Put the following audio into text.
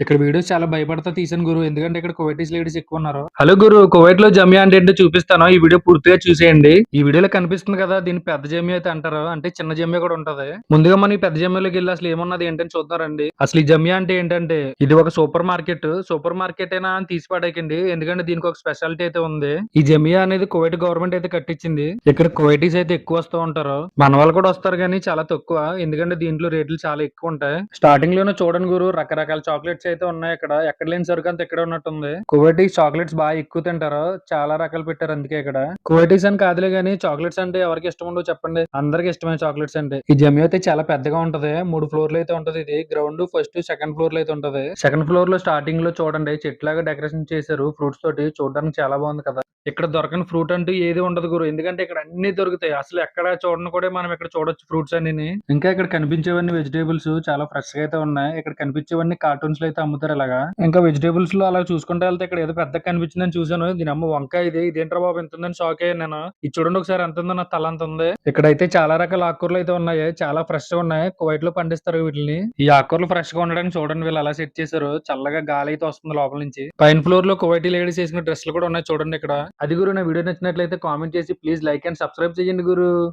ఇక్కడ వీడియోస్ చాలా భయపడతా తీసాను గురు. ఎందుకంటే ఇక్కడ కువైటీస్ లేడీస్ ఎక్కువ ఉన్నారు. హలో గురు, కువైట్ లో జమియా అంటే ఏంటో చూపిస్తాను. ఈ వీడియో పూర్తిగా చూసేయండి. ఈ వీడియోలో కనిపిస్తుంది కదా, దీన్ని పెద్ద జమియా అయితే అంటారు. అంటే చిన్న జమియా కూడా ఉంటది. ముందుగా మనం ఈ పెద్ద జమియాలోకి వెళ్ళి అసలు ఏమున్నది ఏంటని చూద్దారండి. అసలు ఈ జమియా అంటే ఏంటంటే ఇది ఒక సూపర్ మార్కెట్. సూపర్ మార్కెట్ అయినా అని తీసి పడేయకండి. ఎందుకంటే దీనికి ఒక స్పెషాలిటీ అయితే ఉంది. ఈ జమియా అనేది కువైట్ గవర్నమెంట్ అయితే కట్టించింది. ఇక్కడ కువైటీస్ అయితే ఎక్కువ వస్తూ ఉంటారు. మన వాళ్ళు కూడా వస్తారు కానీ చాలా తక్కువ. ఎందుకంటే దీంట్లో రేట్లు చాలా ఎక్కువ ఉంటాయి. స్టార్టింగ్ లోనే చూడండి గురు, రకరకాల చాక్లెట్స్ అయితే ఉన్నాయి. ఇక్కడ ఎక్కడ లేని సరుకు అంతా ఇక్కడ ఉన్నట్టుంది. కువైటీస్ చాక్లెట్స్ బాగా ఎక్కువ తింటారు. చాలా రకాలు పెట్టారు అందుకే ఇక్కడ. కువైటీస్ అని కాదులే గానీ చాక్లెట్స్ అంటే ఎవరికి ఇష్టం ఉండవు చెప్పండి. అందరికి ఇష్టమైన చాక్లెట్స్ అంటే. ఈ జమియా అయితే చాలా పెద్దగా ఉంటది. 3 ఫ్లోర్లు అయితే ఉంటది. ఇది గ్రౌండ్ ఫస్ట్ సెకండ్ ఫ్లోర్ లో అయితే ఉంటది. సెకండ్ ఫ్లోర్ లో స్టార్టింగ్ లో చూడండి చెట్లాగా డెకరేషన్ చేశారు ఫ్రూట్స్ తోటి. చూడడానికి చాలా బాగుంది కదా. ఇక్కడ దొరకని ఫ్రూట్ అంటూ ఏది ఉండదు గురు. ఎందుకంటే ఇక్కడ అన్ని దొరుకుతాయి. అసలు ఎక్కడ చూడని కూడా మనం ఇక్కడ చూడొచ్చు ఫ్రూట్స్ అన్ని. ఇంకా ఇక్కడ కనిపించేవన్నీ వెజిటేబుల్స్ చాలా ఫ్రెష్ గా అయితే ఉన్నాయి. ఇక్కడ కనిపించేవన్నీ కార్టూన్స్ లో అయితే అమ్ముతారు ఇలాగా. ఇంకా వెజిటేబుల్స్ లో అలా చూసుకుంటే వెళ్తే ఇక్కడ ఏదో పెద్ద కనిపించిందని చూసాను. దీని అమ్మ వంకాయ ఇదేంట్రా బాబు ఎంత ఉందని షాక్ అయ్యాను నేను. ఇది చూడండి ఒకసారి ఎంత ఉందో, నా తల అంత ఉంది. ఇక్కడైతే చాలా రకాల ఆకుకూరలు అయితే ఉన్నాయి. చాలా ఫ్రెష్ గా ఉన్నాయి. కువైట్ లో పండిస్తారు వీటిని. ఈ ఆకుకూరలు ఫ్రెష్ గా ఉండడానికి చూడండి వీళ్ళు అలా సెట్ చేశారు. చల్లగా గాలి అయితే వస్తుంది లోపల నుంచి. పైన ఫ్లోర్ లో కువైటీ లేడీస్ వేసిన డ్రెస్లు కూడా ఉన్నాయి చూడండి ఇక్కడ. అది గురు, నా వీడియో నచ్చినట్లయితే కామెంట్ చేసి ప్లీజ్ లైక్ అండ్ సబ్స్క్రైబ్ చేయండి గురు.